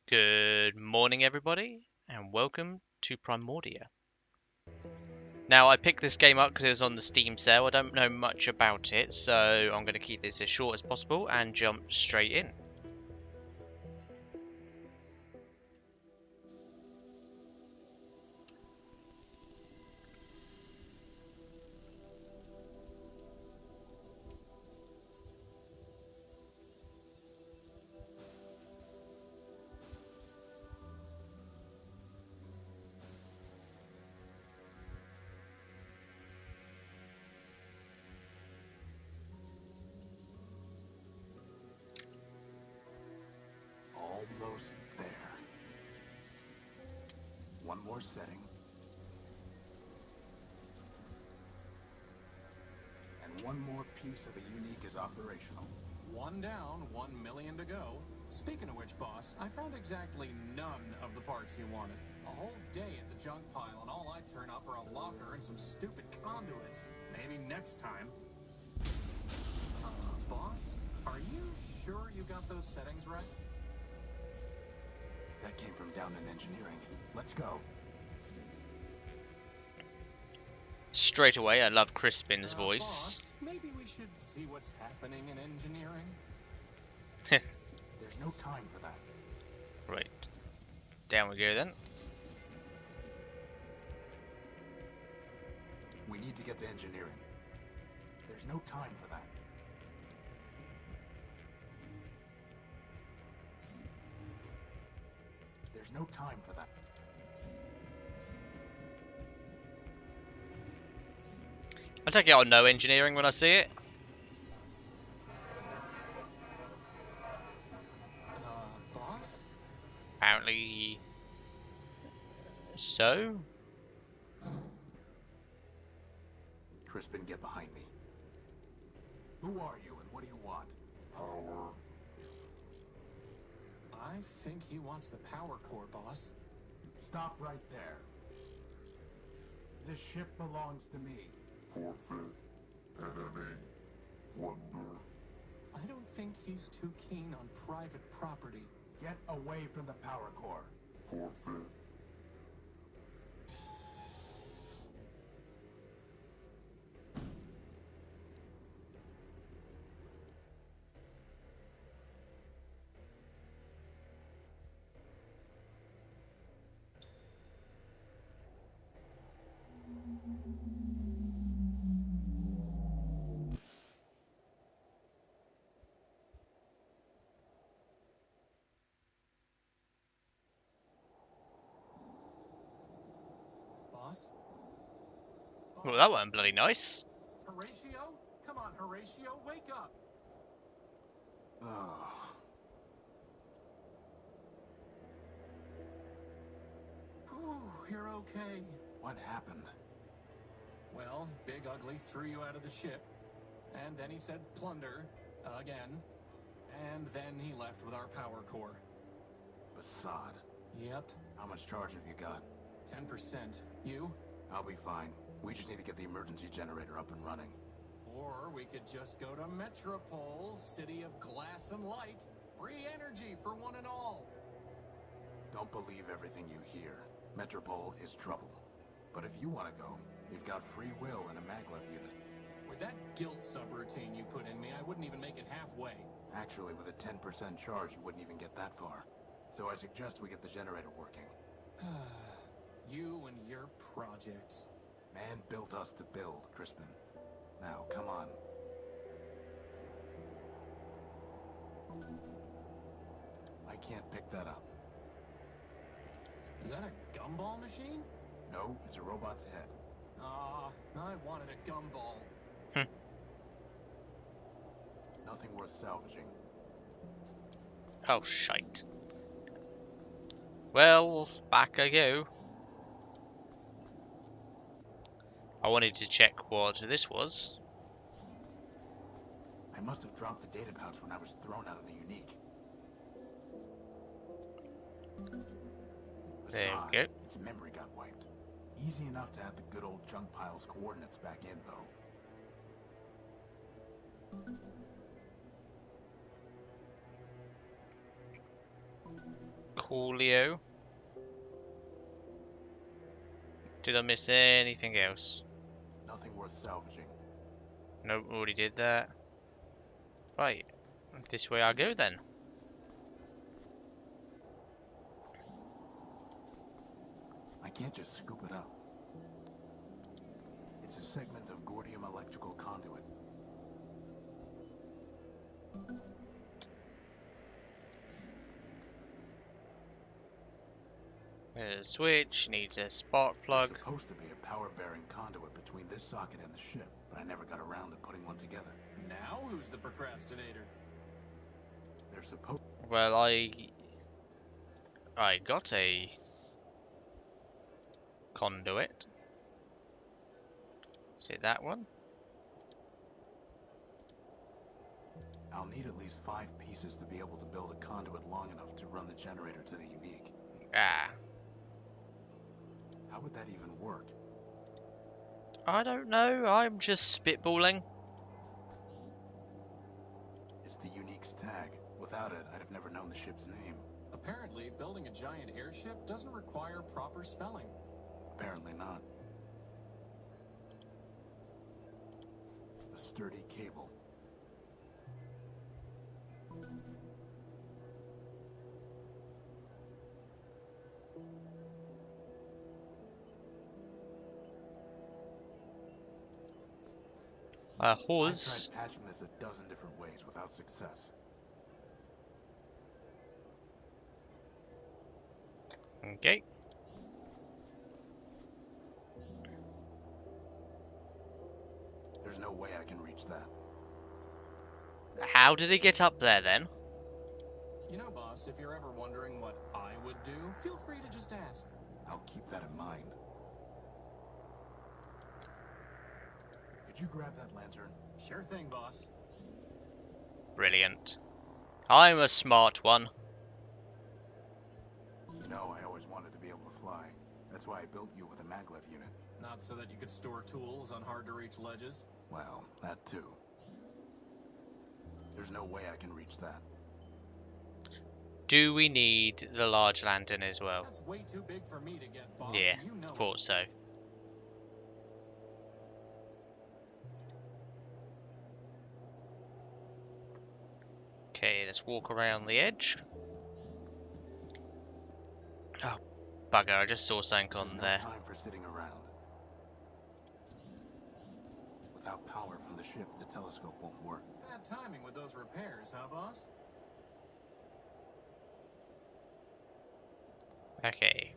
Good morning, everybody, and welcome to Primordia. Now, I picked this game up because it was on the Steam sale. I don't know much about it, so I'm going to keep this as short as possible and jump straight in. Almost there. One more setting. And one more piece of the unique is operational. One down, 1 million to go. Speaking of which, boss, I found exactly none of the parts you wanted. A whole day at the junk pile, and all I turn up are a locker and some stupid conduits. Maybe next time. Boss, are you sure you got those settings right? That came from down in engineering. Let's go. Straight away, I love Crispin's voice. Boss, maybe we should see what's happening in engineering. There's no time for that. Right. Down we go then. We need to get to engineering. There's no time for that. There's no time for that. I take it I'll know engineering when I see it. Boss? Apparently so. Crispin, get behind me. Who are you and what do you want? Power. I think he wants the power core, boss. Stop right there. This ship belongs to me. Forfeit. Enemy. Plunder. I don't think he's too keen on private property. Get away from the power core. Forfeit. Boss? Well, that wasn't bloody nice. Horatio? Come on, Horatio, wake up! Ugh. Whew, you're okay. What happened? Well, Big Ugly threw you out of the ship. And then he said plunder. Again. And then he left with our power core. Assad. Yep. How much charge have you got? 10%. You? I'll be fine. We just need to get the emergency generator up and running. Or we could just go to Metropole, city of glass and light. Free energy for one and all. Don't believe everything you hear. Metropole is trouble. But if you want to go, you've got free will and a maglev unit. With that guilt subroutine you put in me, I wouldn't even make it halfway. Actually, with a 10% charge, you wouldn't even get that far. So I suggest we get the generator working. You and your projects. Man built us to build, Crispin. Now, come on. I can't pick that up. Is that a gumball machine? No, it's a robot's head. I wanted a gumball. Nothing worth salvaging. Oh, shite. Well, back I go. I wanted to check what this was. I must have dropped the data pouch when I was thrown out of the unique. There Assad, we go. its memory got wiped. Easy enough to add the good old junk pile's coordinates back in, though. Coolio. Did I miss anything else? Nothing worth salvaging. Nope, already did that. Right, this way I go then. I can't just scoop it up. It's a segment of Gordium electrical conduit. There's a switch, needs a spark There's plug. supposed to be a power-bearing conduit between this socket and the ship, but I never got around to putting one together. Now who's the procrastinator? They're supposed... Well, I got a conduit. Is it that one? I'll need at least 5 pieces to be able to build a conduit long enough to run the generator to the unique. Ah, How would that even work? I don't know. I'm just spitballing. It's the unique's tag. Without it, I'd have never known the ship's name. Apparently, building a giant airship doesn't require proper spelling. Apparently not. A sturdy cable. A I've hose. tried patching this a dozen different ways without success. Okay. There's no way I can reach that. How did he get up there then? You know, boss, if you're ever wondering what I would do, feel free to just ask. I'll keep that in mind. Could you grab that lantern? Sure thing, boss. Brilliant. I'm a smart one. You know, I always wanted to be able to fly. That's why I built you with a maglev unit. Not so that you could store tools on hard-to-reach ledges. Well, that too. There's no way I can reach that. Do we need the large lantern as well? That's way too big for me to get, boss. Yeah, and you know it. thought so. Okay, let's walk around the edge. Oh, bugger, I just saw something This is on no there. time for sitting around. Without power from the ship, the telescope won't work. Bad timing with those repairs, huh, boss? Okay.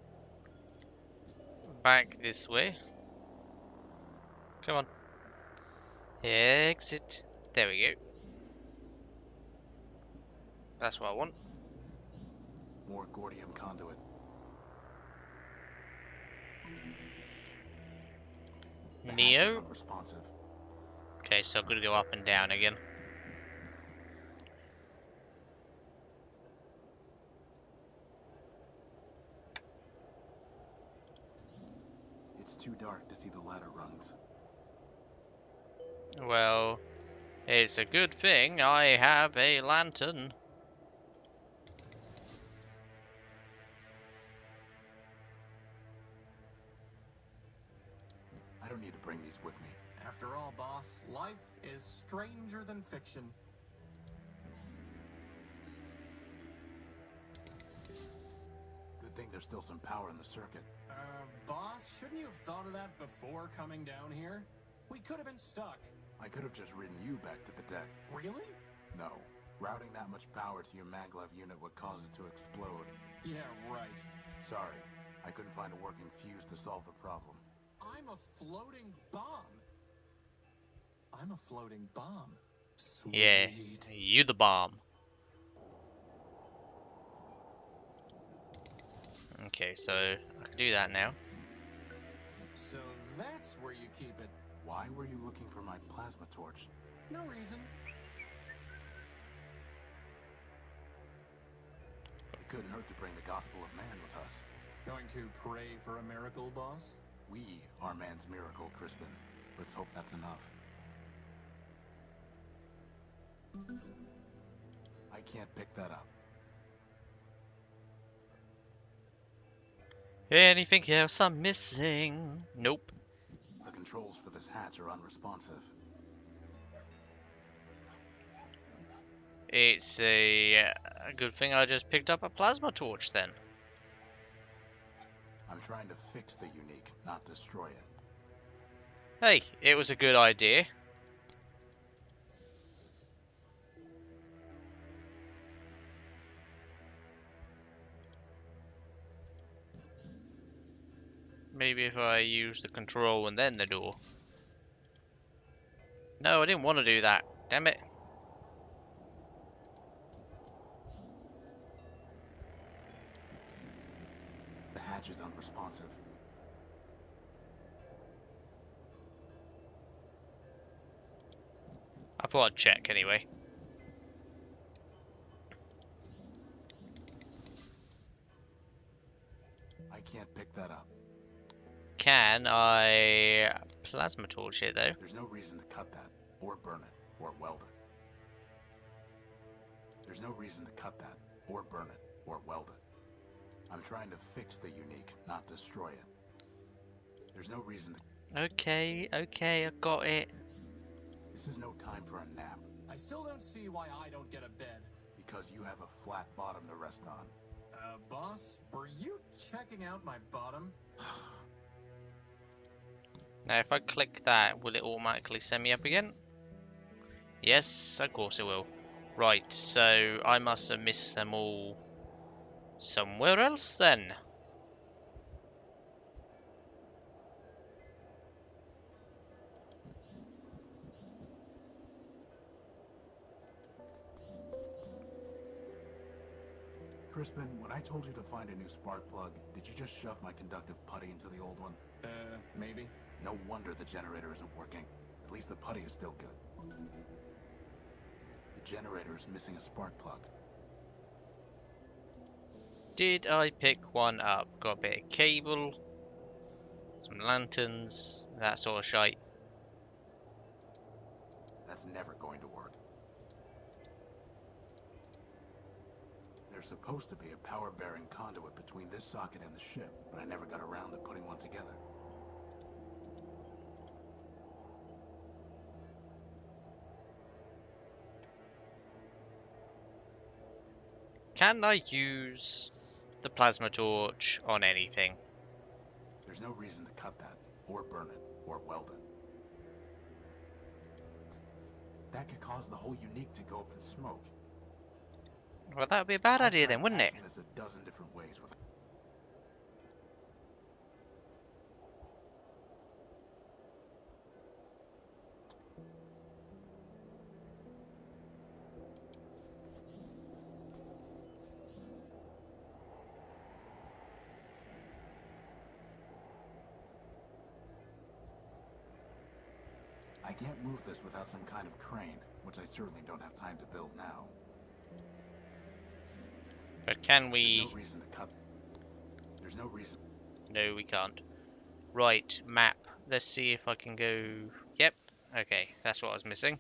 Back this way. Come on. Exit. There we go. That's what I want. More Gordium conduit. The hatch is Neo. unresponsive. Okay, so I'm gonna go up and down again. It's too dark to see the ladder rungs. Well, it's a good thing I have a lantern. I don't need to bring these with me. After all, boss, life is stranger than fiction. Good thing there's still some power in the circuit. Boss, shouldn't you have thought of that before coming down here? We could have been stuck. I could have just ridden you back to the deck. Really? No. Routing that much power to your maglev unit would cause it to explode. Yeah, right. Sorry, I couldn't find a working fuse to solve the problem. I'm a floating bomb. I'm a floating bomb. Sweet. Yeah, you the bomb. Okay, so I can do that now. So that's where you keep it. Why were you looking for my plasma torch? No reason. It couldn't hurt to bring the gospel of man with us. Going to pray for a miracle, boss? We are man's miracle, Crispin. Let's hope that's enough. I can't pick that up. Anything else I'm missing? Nope. The controls for this hatch are unresponsive. It's a good thing I just picked up a plasma torch then. I'm trying to fix the unique, not destroy it. Hey, it was a good idea. Maybe if I use the control and then the door. No, I didn't want to do that. Damn it. The hatch is unresponsive. I thought I'd check anyway. I can't pick that up. Can I plasma torch it though? There's no reason to cut that, or burn it, or weld it. There's no reason to cut that, or burn it, or weld it. I'm trying to fix the unique, not destroy it. There's no reason to... Okay, I got it. This is no time for a nap, I still don't see why I don't get a bed. because you have a flat bottom to rest on. Boss, were you checking out my bottom? Now if I click that, will it automatically send me up again? Yes, of course it will. Right, so I must have missed them all somewhere else then. Crispin, when I told you to find a new spark plug, did you just shove my conductive putty into the old one? Maybe. No wonder the generator isn't working. At least the putty is still good. The generator is missing a spark plug. Did I pick one up? Got a bit of cable, some lanterns, that sort of shite. That's never going to work. There's supposed to be a power-bearing conduit between this socket and the ship, but I never got around to putting one together. Can I use the plasma torch on anything? There's no reason to cut that, or burn it, or weld it. That could cause the whole unique to go up in smoke. Well, that would be a bad idea then, wouldn't it? I've tried this a dozen different ways with... I can't move this without some kind of crane, which I certainly don't have time to build now. But can There's we... no reason to cut... There's no reason... No, we can't. Right, map. Let's see if I can go... Yep. Okay, that's what I was missing.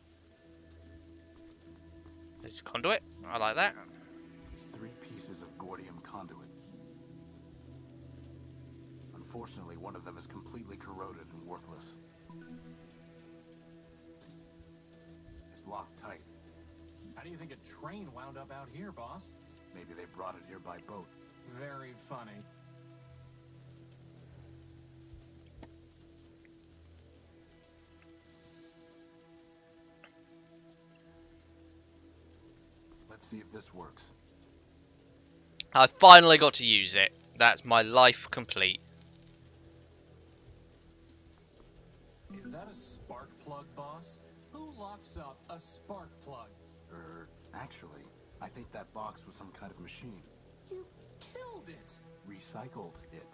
There's conduit. I like that. It's 3 pieces of Gordium conduit. Unfortunately, one of them is completely corroded and worthless. It's locked tight. How do you think a train wound up out here, boss? Maybe they brought it here by boat. Very funny. Let's see if this works. I finally got to use it. That's my life complete. Is that a spark plug, boss? Who locks up a spark plug? Actually, I think that box was some kind of machine. You killed it! Recycled it.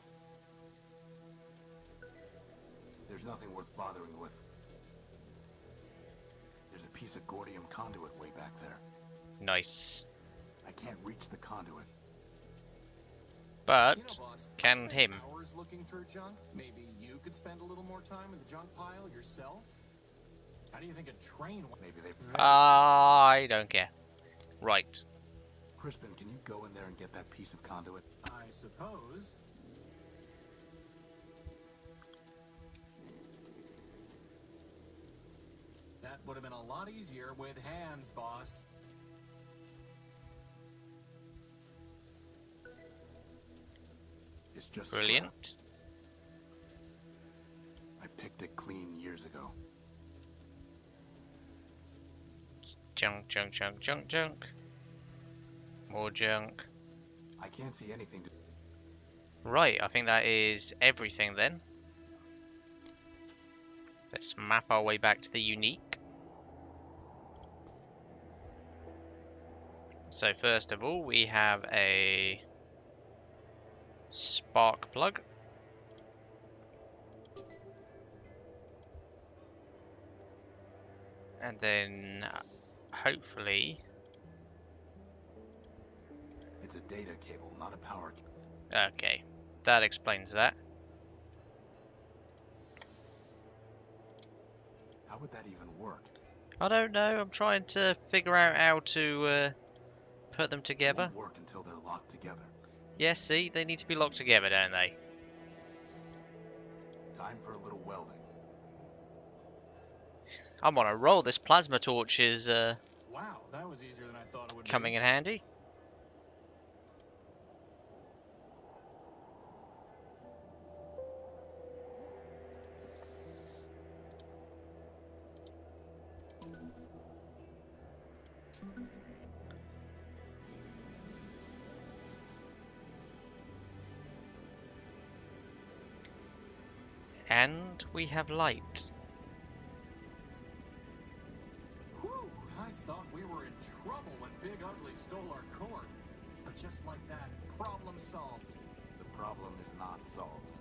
There's nothing worth bothering with. There's a piece of Gordium conduit way back there. Nice. I can't reach the conduit. But, You know, boss, I can spend him. hours looking through junk. Maybe you could spend a little more time in the junk pile yourself? How do you think a train... Maybe they... I don't care. Right. Crispin, can you go in there and get that piece of conduit? I suppose. that would have been a lot easier with hands, boss. It's just Brilliant. scrap. I picked it clean years ago. Junk, junk, junk, junk, junk. More junk. I can't see anything to... Right, I think that is everything then. Let's map our way back to the unique. So first of all, we have a spark plug. And then hopefully... It's a data cable, not a power cable. Okay, that explains that. How would that even work? I don't know, I'm trying to figure out how to put them It together. won't work until they're locked together. Yes, see, they need to be locked together, don't they? Time for a little welding. I'm on a roll. This plasma torch is Wow, that was easier than I thought it would coming be. in handy. And we have light. Whew, I thought we were in trouble when Big Ugly stole our core. But just like that, problem solved. The problem is not solved.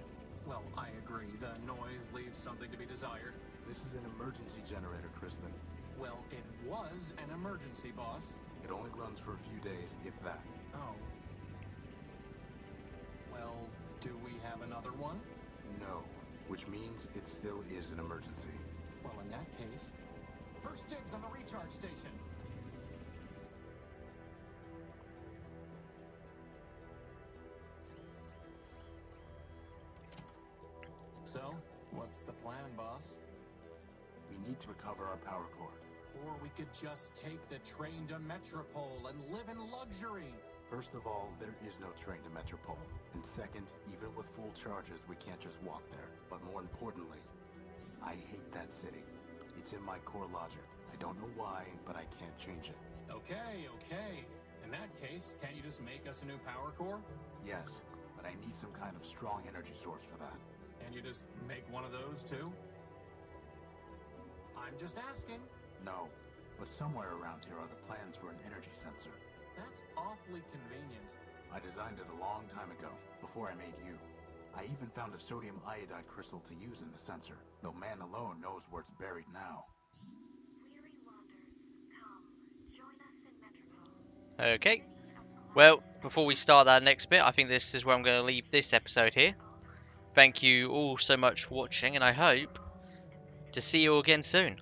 Well, I agree. The noise leaves something to be desired. This is an emergency generator, Crispin. Well, it was an emergency, boss. It only runs for a few days, if that. Oh. Well, do we have another one? No. Which means it still is an emergency. Well, in that case, first dibs on the recharge station. So, what's the plan, boss? We need to recover our power core. Or we could just take the train to Metropole and live in luxury. First of all, there is no train to Metropole. And second, even with full charges, we can't just walk there. But more importantly, I hate that city. It's in my core logic. I don't know why, but I can't change it. Okay, okay. In that case, can't you just make us a new power core? Yes, but I need some kind of strong energy source for that. And you just make one of those too? I'm just asking. No, but somewhere around here are the plans for an energy sensor. That's awfully convenient. I designed it a long time ago, before I made you. I even found a sodium iodide crystal to use in the sensor, though man alone knows where it's buried now. Weary wanderers, come, join us in Metropole. Okay. Well, before we start that next bit, I think this is where I'm going to leave this episode here. Thank you all so much for watching, and I hope to see you again soon.